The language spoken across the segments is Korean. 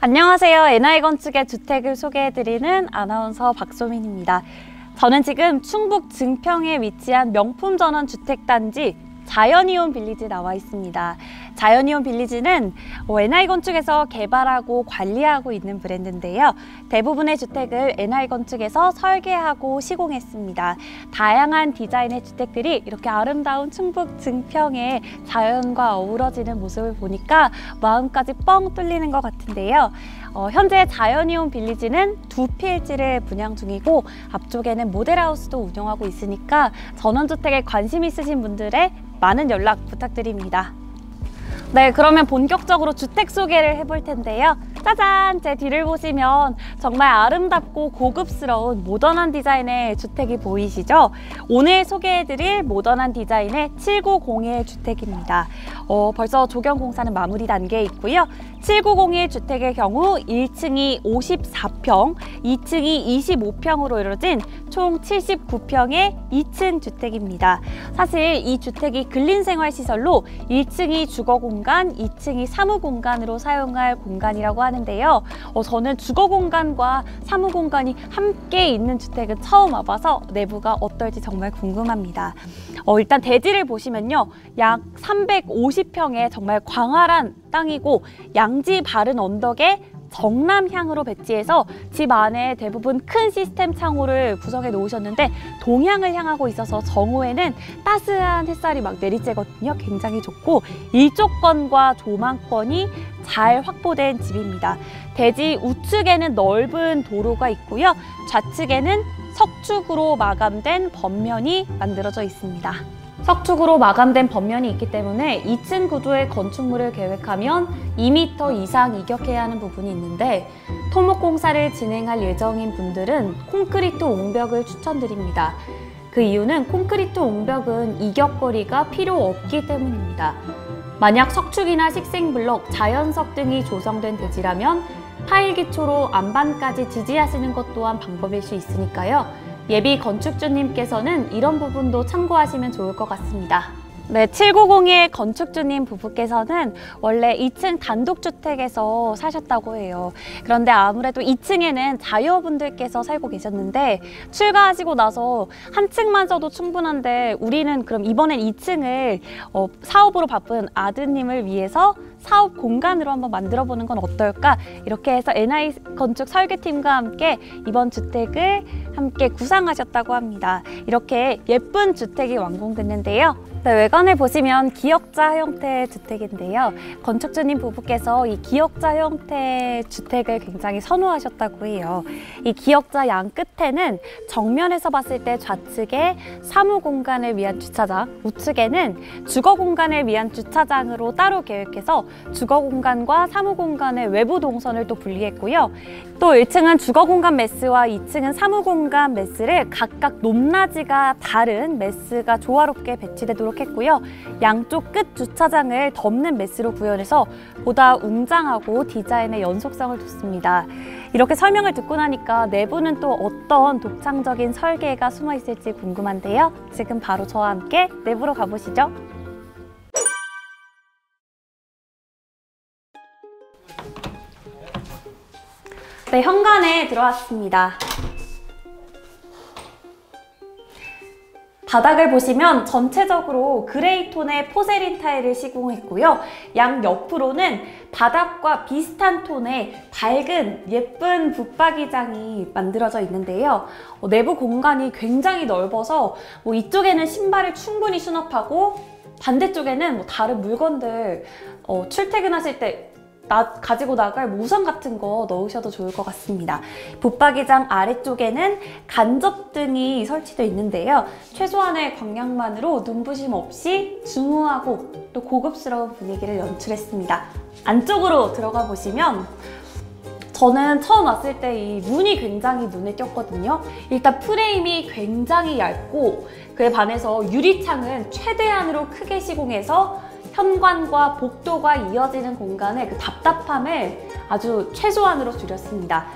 안녕하세요. NI건축의 주택을 소개해드리는 아나운서 박소민입니다. 저는 지금 충북 증평에 위치한 명품 전원 주택단지 자연이온 빌리지 나와 있습니다. 자연이온 빌리지는 NI건축에서 개발하고 관리하고 있는 브랜드인데요. 대부분의 주택을 NI건축에서 설계하고 시공했습니다. 다양한 디자인의 주택들이 이렇게 아름다운 충북 증평의 자연과 어우러지는 모습을 보니까 마음까지 뻥 뚫리는 것 같은데요. 현재 자연이온 빌리지는 2PLG를 분양 중이고 앞쪽에는 모델하우스도 운영하고 있으니까 전원주택에 관심 있으신 분들의 많은 연락 부탁드립니다. 네, 그러면 본격적으로 주택 소개를 해볼 텐데요. 짜잔! 제 뒤를 보시면 정말 아름답고 고급스러운 모던한 디자인의 주택이 보이시죠? 오늘 소개해드릴 모던한 디자인의 7901 주택입니다. 벌써 조경 공사는 마무리 단계에 있고요. 7901 주택의 경우 1층이 54평, 2층이 25평으로 이루어진 총 79평의 2층 주택입니다. 사실 이 주택이 근린생활시설로 1층이 주거공간, 2층이 사무공간으로 사용할 공간이라고 하는데요. 저는 주거공간과 사무공간이 함께 있는 주택은 처음 와봐서 내부가 어떨지 정말 궁금합니다. 일단 대지를 보시면요. 약 350평의 정말 광활한 땅이고 양지 바른 언덕에 정남향으로 배치해서 집 안에 대부분 큰 시스템 창호를 구성해 놓으셨는데 동향을 향하고 있어서 정오에는 따스한 햇살이 막 내리쬐거든요. 굉장히 좋고 일조권과 조망권이 잘 확보된 집입니다. 대지 우측에는 넓은 도로가 있고요. 좌측에는 석축으로 마감된 범면이 만들어져 있습니다. 석축으로 마감된 범면이 있기 때문에 2층 구조의 건축물을 계획하면 2m 이상 이격해야 하는 부분이 있는데 토목 공사를 진행할 예정인 분들은 콘크리트 옹벽을 추천드립니다. 그 이유는 콘크리트 옹벽은 이격거리가 필요 없기 때문입니다. 만약 석축이나 식생블럭, 자연석 등이 조성된 대지라면 타일 기초로 안반까지 지지하시는 것 또한 방법일 수 있으니까요. 예비 건축주님께서는 이런 부분도 참고하시면 좋을 것 같습니다. 네, 7901 건축주님 부부께서는 원래 2층 단독주택에서 사셨다고 해요. 그런데 아무래도 2층에는 자녀분들께서 살고 계셨는데 출가하시고 나서 한 층만 써도 충분한데 우리는 그럼 이번엔 2층을 사업으로 바쁜 아드님을 위해서 사업 공간으로 한번 만들어 보는 건 어떨까? 이렇게 해서 NI건축 설계팀과 함께 이번 주택을 함께 구상하셨다고 합니다. 이렇게 예쁜 주택이 완공됐는데요. 네, 외관을 보시면 기역자 형태의 주택인데요. 건축주님 부부께서 이 기역자 형태의 주택을 굉장히 선호하셨다고 해요. 이 기역자 양 끝에는 정면에서 봤을 때 좌측에 사무공간을 위한 주차장, 우측에는 주거공간을 위한 주차장으로 따로 계획해서 주거공간과 사무공간의 외부 동선을 또 분리했고요. 또 1층은 주거공간 메스와 2층은 사무공간 메스를 각각 높낮이가 다른 메스가 조화롭게 배치되도록 했고요. 양쪽 끝 주차장을 덮는 메스로 구현해서 보다 웅장하고 디자인의 연속성을 뒀습니다. 이렇게 설명을 듣고 나니까 내부는 또 어떤 독창적인 설계가 숨어 있을지 궁금한데요. 지금 바로 저와 함께 내부로 가보시죠. 네, 현관에 들어왔습니다. 바닥을 보시면 전체적으로 그레이 톤의 포세린 타일을 시공했고요. 양 옆으로는 바닥과 비슷한 톤의 밝은 예쁜 붙박이장이 만들어져 있는데요. 내부 공간이 굉장히 넓어서 이쪽에는 신발을 충분히 수납하고 반대쪽에는 다른 물건들 출퇴근하실 때 가지고 나갈 우산 같은 거 넣으셔도 좋을 것 같습니다. 붙박이장 아래쪽에는 간접등이 설치되어 있는데요. 최소한의 광량만으로 눈부심 없이 중후하고 또 고급스러운 분위기를 연출했습니다. 안쪽으로 들어가 보시면 저는 처음 왔을 때 이 문이 굉장히 눈에 띄었거든요. 일단 프레임이 굉장히 얇고 그에 반해서 유리창은 최대한으로 크게 시공해서 현관과 복도가 이어지는 공간의 그 답답함을 아주 최소한으로 줄였습니다.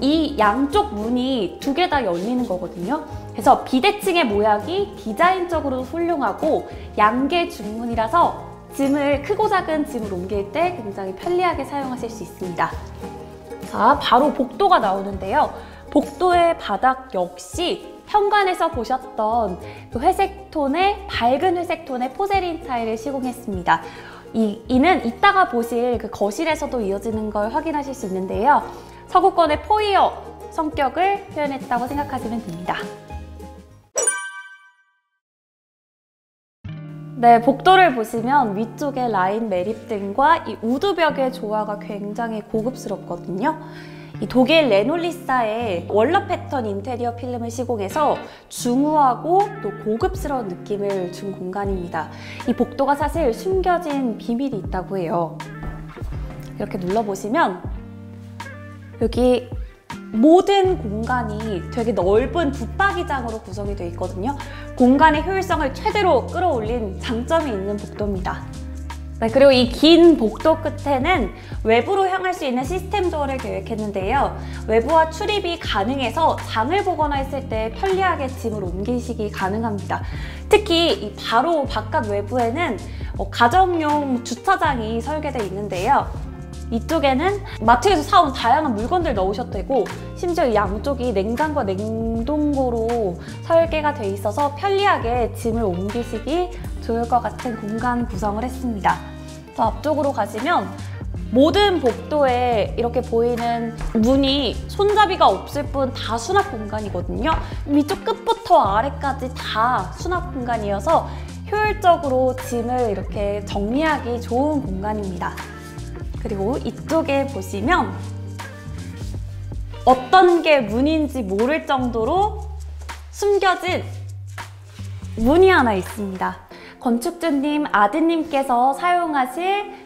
이 양쪽 문이 2개 다 열리는 거거든요. 그래서 비대칭의 모양이 디자인적으로도 훌륭하고 양계 중문이라서 크고 작은 짐을 옮길 때 굉장히 편리하게 사용하실 수 있습니다. 자, 바로 복도가 나오는데요. 복도의 바닥 역시 현관에서 보셨던 그 밝은 회색 톤의 포세린 타일을 시공했습니다. 이는 이따가 보실 그 거실에서도 이어지는 걸 확인하실 수 있는데요. 서구권의 포이어 성격을 표현했다고 생각하시면 됩니다. 네, 복도를 보시면 위쪽에 라인 매립등과 이 우드벽의 조화가 굉장히 고급스럽거든요. 이 독일 레놀리사의 월러 패턴 인테리어 필름을 시공해서 중후하고 또 고급스러운 느낌을 준 공간입니다. 이 복도가 사실 숨겨진 비밀이 있다고 해요. 이렇게 눌러보시면 여기 모든 공간이 되게 넓은 붙박이장으로 구성이 되어 있거든요. 공간의 효율성을 최대로 끌어올린 장점이 있는 복도입니다. 네, 그리고 이 긴 복도 끝에는 외부로 향할 수 있는 시스템 도어를 계획했는데요. 외부와 출입이 가능해서 장을 보거나 했을 때 편리하게 짐을 옮기시기 가능합니다. 특히 이 바로 바깥 외부에는 가정용 주차장이 설계되어 있는데요. 이쪽에는 마트에서 사온 다양한 물건들 넣으셔도 되고, 심지어 이 양쪽이 냉장고, 냉동고로 설계가 돼 있어서 편리하게 짐을 옮기시기 좋을 것 같은 공간 구성을 했습니다. 더 앞쪽으로 가시면 모든 복도에 이렇게 보이는 문이 손잡이가 없을 뿐 다 수납 공간이거든요. 위쪽 끝부터 아래까지 다 수납 공간이어서 효율적으로 짐을 이렇게 정리하기 좋은 공간입니다. 그리고 이쪽에 보시면 어떤 게 문인지 모를 정도로 숨겨진 문이 하나 있습니다. 건축주님 아드님께서 사용하실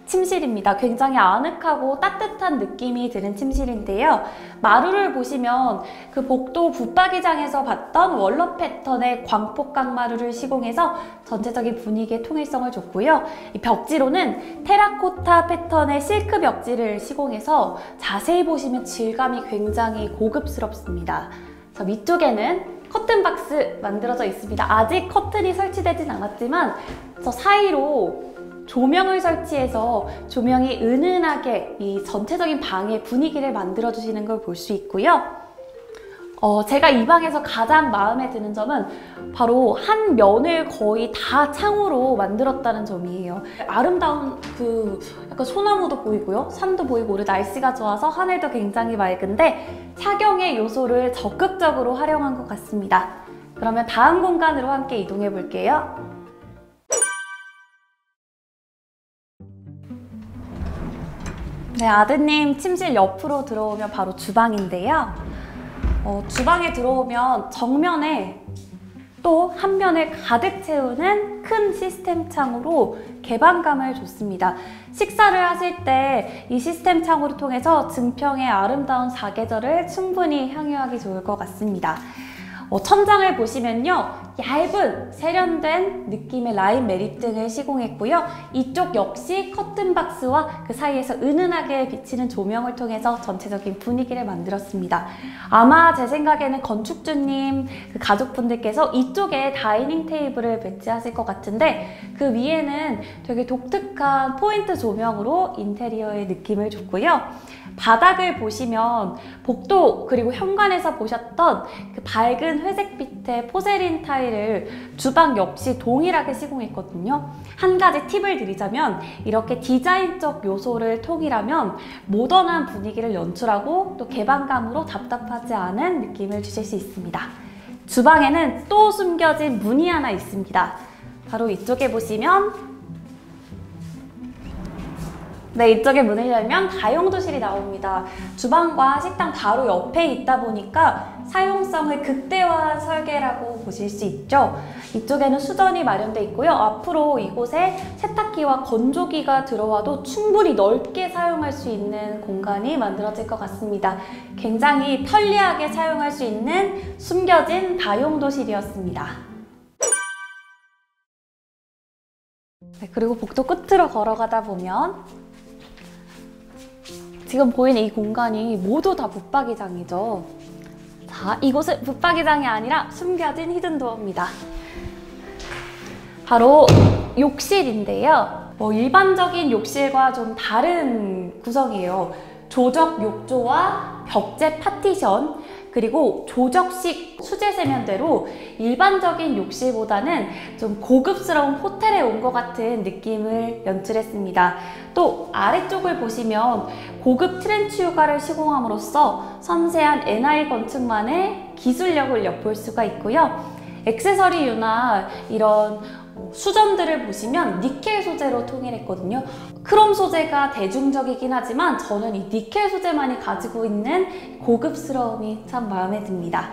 침실입니다. 굉장히 아늑하고 따뜻한 느낌이 드는 침실인데요. 마루를 보시면 그 복도 붙박이장에서 봤던 월러 패턴의 광폭각 마루를 시공해서 전체적인 분위기의 통일성을 줬고요. 이 벽지로는 테라코타 패턴의 실크 벽지를 시공해서 자세히 보시면 질감이 굉장히 고급스럽습니다. 자, 위쪽에는 커튼 박스 만들어져 있습니다. 아직 커튼이 설치되진 않았지만 저 사이로 조명을 설치해서 조명이 은은하게 이 전체적인 방의 분위기를 만들어주시는 걸 볼 수 있고요. 제가 이 방에서 가장 마음에 드는 점은 바로 한 면을 거의 다 창으로 만들었다는 점이에요. 아름다운 약간 소나무도 보이고요. 산도 보이고, 오늘 날씨가 좋아서 하늘도 굉장히 맑은데 차경의 요소를 적극적으로 활용한 것 같습니다. 그러면 다음 공간으로 함께 이동해 볼게요. 네, 아드님 침실 옆으로 들어오면 바로 주방인데요. 주방에 들어오면 정면에 또 한 면을 가득 채우는 큰 시스템 창으로 개방감을 줬습니다. 식사를 하실 때 이 시스템 창으로 통해서 증평의 아름다운 사계절을 충분히 향유하기 좋을 것 같습니다. 천장을 보시면요, 얇은 세련된 느낌의 라인 매립등을 시공했고요. 이쪽 역시 커튼 박스와 그 사이에서 은은하게 비치는 조명을 통해서 전체적인 분위기를 만들었습니다. 아마 제 생각에는 건축주님 그 가족분들께서 이쪽에 다이닝 테이블을 배치하실 것 같은데, 그 위에는 되게 독특한 포인트 조명으로 인테리어의 느낌을 줬고요. 바닥을 보시면 복도 그리고 현관에서 보셨던 그 밝은 회색빛의 포세린 타일을 주방 역시 동일하게 시공했거든요. 한 가지 팁을 드리자면 이렇게 디자인적 요소를 통일하면 모던한 분위기를 연출하고 또 개방감으로 답답하지 않은 느낌을 주실 수 있습니다. 주방에는 또 숨겨진 문이 하나 있습니다. 바로 이쪽에 보시면 이쪽에 문을 열면 다용도실이 나옵니다. 주방과 식당 바로 옆에 있다 보니까 사용성을 극대화한 설계라고 보실 수 있죠. 이쪽에는 수전이 마련되어 있고요. 앞으로 이곳에 세탁기와 건조기가 들어와도 충분히 넓게 사용할 수 있는 공간이 만들어질 것 같습니다. 굉장히 편리하게 사용할 수 있는 숨겨진 다용도실이었습니다. 네, 그리고 복도 끝으로 걸어가다 보면 지금 보이는 이 공간이 모두 다 붙박이장이죠. 자, 이곳은 붙박이장이 아니라 숨겨진 히든도어입니다. 바로 욕실인데요. 일반적인 욕실과 좀 다른 구성이에요. 조적 욕조와 벽제 파티션, 그리고 조적식 수제 세면대로 일반적인 욕실보다는 좀 고급스러운 호텔에 온 것 같은 느낌을 연출했습니다. 또 아래쪽을 보시면 고급 트렌치 휴가를 시공함으로써 섬세한 NI 건축만의 기술력을 엿볼 수가 있고요. 액세서리유나 이런 수전들을 보시면 니켈 소재로 통일했거든요. 크롬 소재가 대중적이긴 하지만 저는 이 니켈 소재만이 가지고 있는 고급스러움이 참 마음에 듭니다.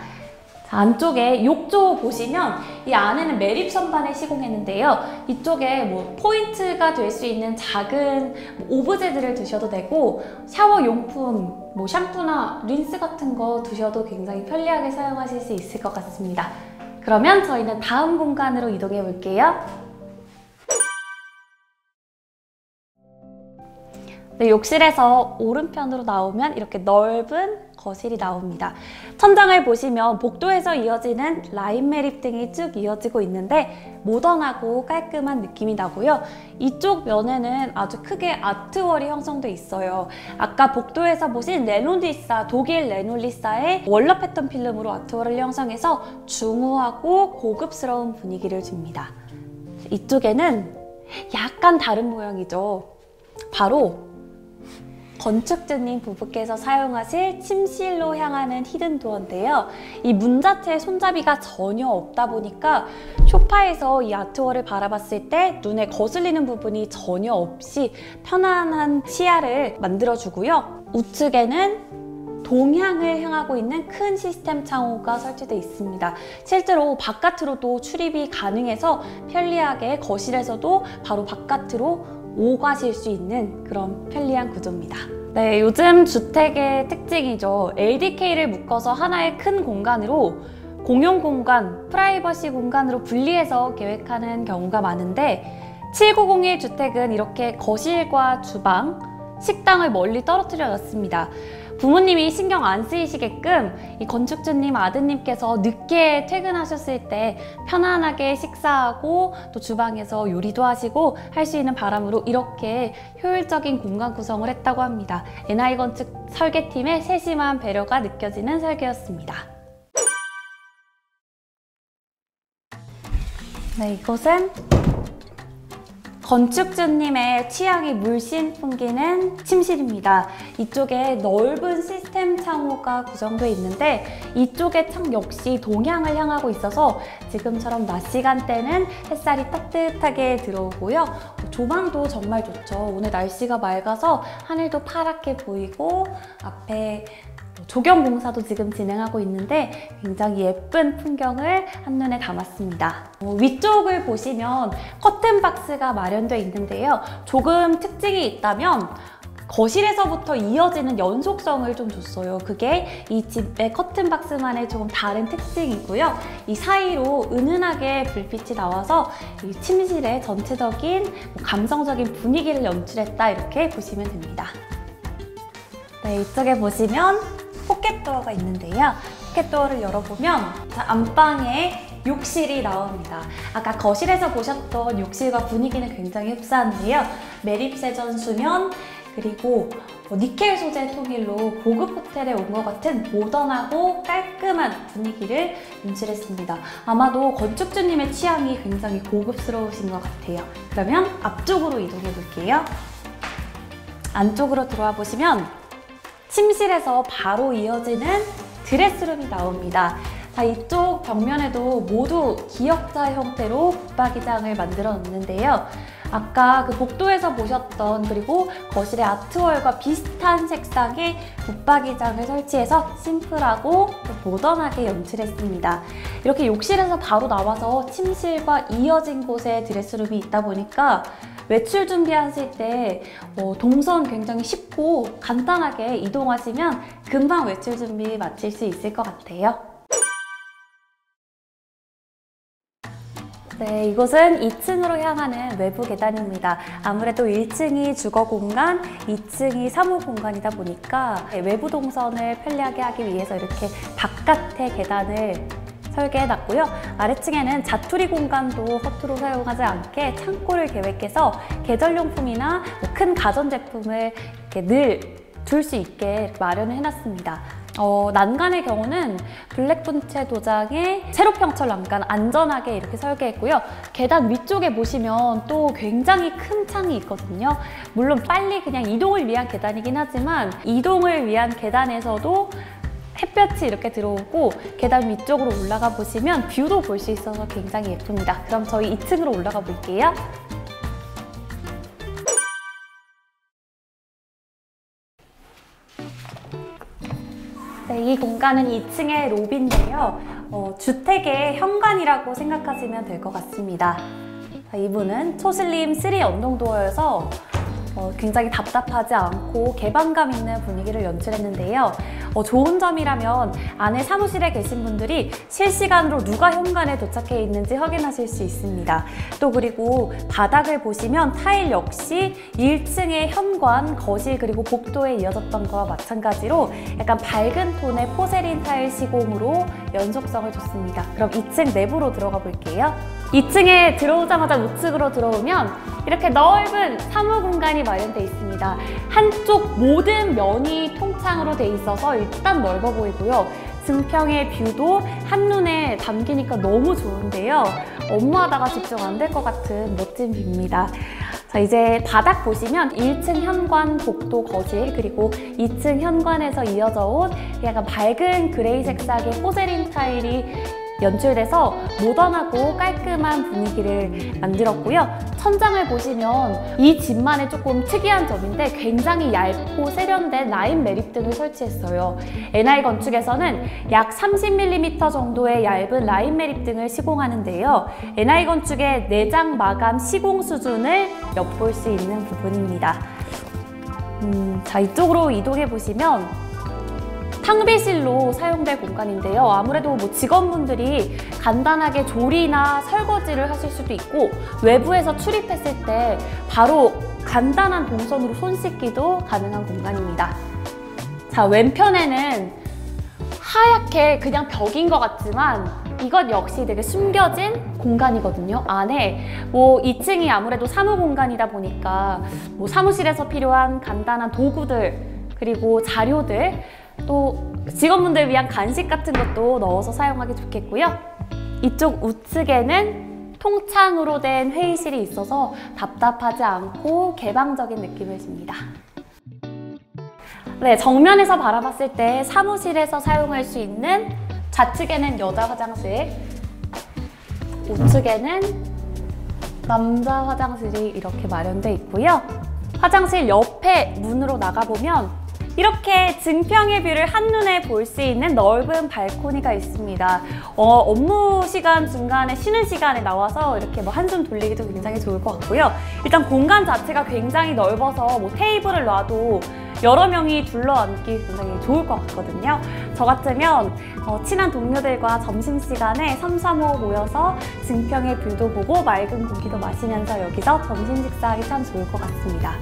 자, 안쪽에 욕조 보시면 이 안에는 매립 선반을 시공했는데요. 이쪽에 포인트가 될 수 있는 작은 오브제들을 두셔도 되고, 샤워 용품, 샴푸나 린스 같은 거 두셔도 굉장히 편리하게 사용하실 수 있을 것 같습니다. 그러면 저희는 다음 공간으로 이동해 볼게요. 네, 욕실에서 오른편으로 나오면 이렇게 넓은 거실이 나옵니다. 천장을 보시면 복도에서 이어지는 라인 매립 등이 쭉 이어지고 있는데 모던하고 깔끔한 느낌이 나고요. 이쪽 면에는 아주 크게 아트월이 형성돼 있어요. 아까 복도에서 보신 레놀리사, 독일 레놀리사의 월러 패턴 필름으로 아트월을 형성해서 중후하고 고급스러운 분위기를 줍니다. 이쪽에는 약간 다른 모양이죠. 바로 건축주님 부부께서 사용하실 침실로 향하는 히든 도어인데요. 이 문 자체에 손잡이가 전혀 없다 보니까 소파에서 이 아트월을 바라봤을 때 눈에 거슬리는 부분이 전혀 없이 편안한 시야를 만들어주고요. 우측에는 동향을 향하고 있는 큰 시스템 창호가 설치되어 있습니다. 실제로 바깥으로도 출입이 가능해서 편리하게 거실에서도 바로 바깥으로 오가실 수 있는 그런 편리한 구조입니다. 네, 요즘 주택의 특징이죠. LDK를 묶어서 하나의 큰 공간으로 공용 공간, 프라이버시 공간으로 분리해서 계획하는 경우가 많은데 7901 주택은 이렇게 거실과 주방, 식당을 멀리 떨어뜨려 놨습니다. 부모님이 신경 안 쓰이시게끔 이 건축주님 아드님께서 늦게 퇴근하셨을 때 편안하게 식사하고 또 주방에서 요리도 하시고 할 수 있는 바람으로 이렇게 효율적인 공간 구성을 했다고 합니다. NI 건축 설계팀의 세심한 배려가 느껴지는 설계였습니다. 네, 이곳은 건축주님의 취향이 물씬 풍기는 침실입니다. 이쪽에 넓은 시스템 창호가 구성되어 있는데 이쪽의 창 역시 동향을 향하고 있어서 지금처럼 낮 시간대는 햇살이 따뜻하게 들어오고요. 조망도 정말 좋죠. 오늘 날씨가 맑아서 하늘도 파랗게 보이고 앞에 조경 공사도 지금 진행하고 있는데 굉장히 예쁜 풍경을 한눈에 담았습니다. 위쪽을 보시면 커튼 박스가 마련되어 있는데요. 조금 특징이 있다면 거실에서부터 이어지는 연속성을 좀 줬어요. 그게 이 집의 커튼 박스만의 조금 다른 특징이고요. 이 사이로 은은하게 불빛이 나와서 이 침실의 전체적인 감성적인 분위기를 연출했다, 이렇게 보시면 됩니다. 네, 이쪽에 보시면 포켓도어가 있는데요. 포켓도어를 열어보면 안방에 욕실이 나옵니다. 아까 거실에서 보셨던 욕실과 분위기는 굉장히 흡사한데요. 매립세전 수면, 그리고 니켈 소재 통일로 고급 호텔에 온 것 같은 모던하고 깔끔한 분위기를 연출했습니다. 아마도 건축주님의 취향이 굉장히 고급스러우신 것 같아요. 그러면 앞쪽으로 이동해 볼게요. 안쪽으로 들어와 보시면 침실에서 바로 이어지는 드레스룸이 나옵니다. 자, 이쪽 벽면에도 모두 기역자 형태로 붙박이장을 만들어 놓는데요. 아까 그 복도에서 보셨던, 그리고 거실의 아트월과 비슷한 색상의 붙박이장을 설치해서 심플하고 모던하게 연출했습니다. 이렇게 욕실에서 바로 나와서 침실과 이어진 곳에 드레스룸이 있다 보니까 외출 준비하실 때 동선 굉장히 쉽고 간단하게 이동하시면 금방 외출 준비 마칠 수 있을 것 같아요. 네, 이곳은 2층으로 향하는 외부 계단입니다. 아무래도 1층이 주거 공간, 2층이 사무 공간이다 보니까 외부 동선을 편리하게 하기 위해서 이렇게 바깥의 계단을 설계해놨고요. 아래층에는 자투리 공간도 허투루 사용하지 않게 창고를 계획해서 계절용품이나 큰 가전제품을 이렇게 늘 둘 수 있게 마련을 해놨습니다. 난간의 경우는 블랙분체 도장에 세로평철 난간 안전하게 이렇게 설계했고요. 계단 위쪽에 보시면 또 굉장히 큰 창이 있거든요. 물론 빨리 그냥 이동을 위한 계단이긴 하지만 이동을 위한 계단에서도 햇볕이 이렇게 들어오고 계단 위쪽으로 올라가 보시면 뷰도 볼 수 있어서 굉장히 예쁩니다. 그럼 저희 2층으로 올라가 볼게요. 네, 이 공간은 2층의 로비인데요. 주택의 현관이라고 생각하시면 될 것 같습니다. 자, 이분은 초슬림 3 언동도어여서 굉장히 답답하지 않고 개방감 있는 분위기를 연출했는데요. 좋은 점이라면 안에 사무실에 계신 분들이 실시간으로 누가 현관에 도착해 있는지 확인하실 수 있습니다. 또 그리고 바닥을 보시면 타일 역시 1층의 현관, 거실 그리고 복도에 이어졌던 것과 마찬가지로 약간 밝은 톤의 포세린 타일 시공으로 연속성을 줬습니다. 그럼 2층 내부로 들어가 볼게요. 2층에 들어오자마자 우측으로 들어오면 이렇게 넓은 사무 공간이 마련되어 있습니다. 한쪽 모든 면이 통창으로 돼 있어서 일단 넓어 보이고요. 증평의 뷰도 한눈에 담기니까 너무 좋은데요. 업무하다가 집중 안 될 것 같은 멋진 뷰입니다. 자, 이제 바닥 보시면 1층 현관, 복도, 거실 그리고 2층 현관에서 이어져 온 약간 밝은 그레이 색상의 포세린 타일이 연출돼서 모던하고 깔끔한 분위기를 만들었고요. 천장을 보시면 이 집만의 조금 특이한 점인데 굉장히 얇고 세련된 라인 매립등을 설치했어요. NI 건축에서는 약 30mm 정도의 얇은 라인 매립등을 시공하는데요. NI 건축의 내장 마감 시공 수준을 엿볼 수 있는 부분입니다. 자, 이쪽으로 이동해 보시면 탕비실로 사용될 공간인데요. 아무래도 직원분들이 간단하게 조리나 설거지를 하실 수도 있고 외부에서 출입했을 때 바로 간단한 동선으로 손 씻기도 가능한 공간입니다. 자, 왼편에는 하얗게 그냥 벽인 것 같지만 이것 역시 되게 숨겨진 공간이거든요. 안에 2층이 아무래도 사무 공간이다 보니까 사무실에서 필요한 간단한 도구들 그리고 자료들 또 직원분들 위한 간식 같은 것도 넣어서 사용하기 좋겠고요. 이쪽 우측에는 통창으로 된 회의실이 있어서 답답하지 않고 개방적인 느낌을 줍니다. 네, 정면에서 바라봤을 때 사무실에서 사용할 수 있는 좌측에는 여자 화장실, 우측에는 남자 화장실이 이렇게 마련되어 있고요. 화장실 옆에 문으로 나가보면 이렇게 증평의 뷰를 한눈에 볼 수 있는 넓은 발코니가 있습니다. 업무 시간 중간에 쉬는 시간에 나와서 이렇게 한숨 돌리기도 굉장히 좋을 것 같고요. 일단 공간 자체가 굉장히 넓어서 테이블을 놔도 여러 명이 둘러앉기 굉장히 좋을 것 같거든요. 저 같으면 친한 동료들과 점심시간에 삼삼오오 모여서 증평의 뷰도 보고 맑은 공기도 마시면서 여기서 점심 식사하기 참 좋을 것 같습니다.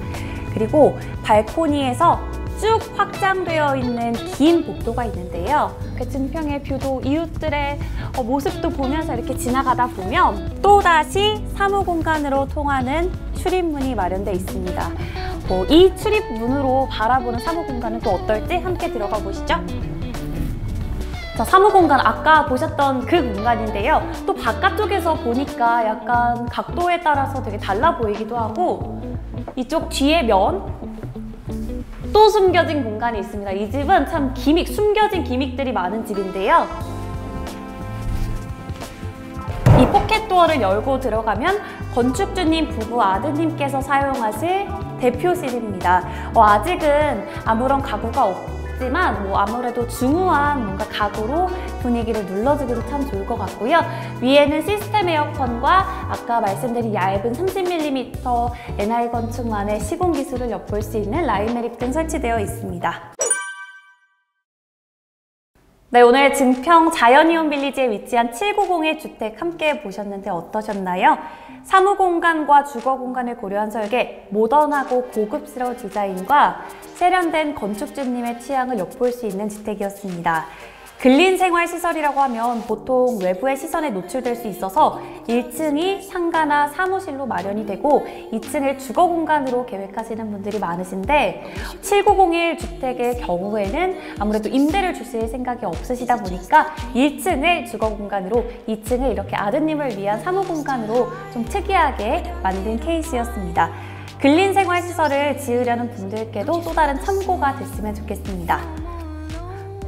그리고 발코니에서 쭉 확장되어 있는 긴 복도가 있는데요. 그 증평의 뷰도 이웃들의 모습도 보면서 이렇게 지나가다 보면 또다시 사무공간으로 통하는 출입문이 마련되어 있습니다. 이 출입문으로 바라보는 사무공간은 또 어떨지 함께 들어가 보시죠. 자, 사무공간 아까 보셨던 그 공간인데요. 또 바깥쪽에서 보니까 약간 각도에 따라서 되게 달라 보이기도 하고 이쪽 뒤에 면 또 숨겨진 공간이 있습니다. 이 집은 참 숨겨진 기믹들이 많은 집인데요. 이 포켓도어를 열고 들어가면 건축주님 부부 아드님께서 사용하실 대표실입니다. 아직은 아무런 가구가 없지만 아무래도 중후한 뭔가 가구로 분위기를 눌러주기도 참 좋을 것 같고요. 위에는 시스템 에어컨과 아까 말씀드린 얇은 30mm NI 건축만의 시공 기술을 엿볼 수 있는 라인 매립 등 설치되어 있습니다. 네, 오늘 증평 자연이온 빌리지에 위치한 790의 주택 함께 보셨는데 어떠셨나요? 사무공간과 주거공간을 고려한 설계, 모던하고 고급스러운 디자인과 세련된 건축주님의 취향을 엿볼 수 있는 주택이었습니다. 근린생활시설이라고 하면 보통 외부의 시선에 노출될 수 있어서 1층이 상가나 사무실로 마련이 되고 2층을 주거공간으로 계획하시는 분들이 많으신데 7901 주택의 경우에는 아무래도 임대를 주실 생각이 없으시다 보니까 1층을 주거공간으로 2층을 이렇게 아드님을 위한 사무공간으로 좀 특이하게 만든 케이스였습니다. 근린생활시설을 지으려는 분들께도 또 다른 참고가 됐으면 좋겠습니다.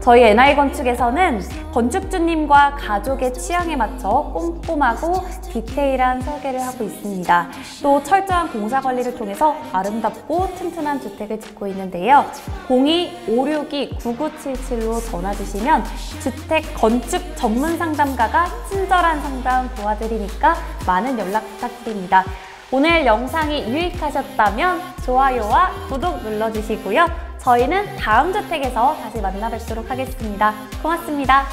저희 NI건축에서는 건축주님과 가족의 취향에 맞춰 꼼꼼하고 디테일한 설계를 하고 있습니다. 또 철저한 공사 관리를 통해서 아름답고 튼튼한 주택을 짓고 있는데요. 02-562-9977로 전화 주시면 주택 건축 전문 상담가가 친절한 상담 도와드리니까 많은 연락 부탁드립니다. 오늘 영상이 유익하셨다면 좋아요와 구독 눌러주시고요. 저희는 다음 주택에서 다시 만나 뵙도록 하겠습니다. 고맙습니다.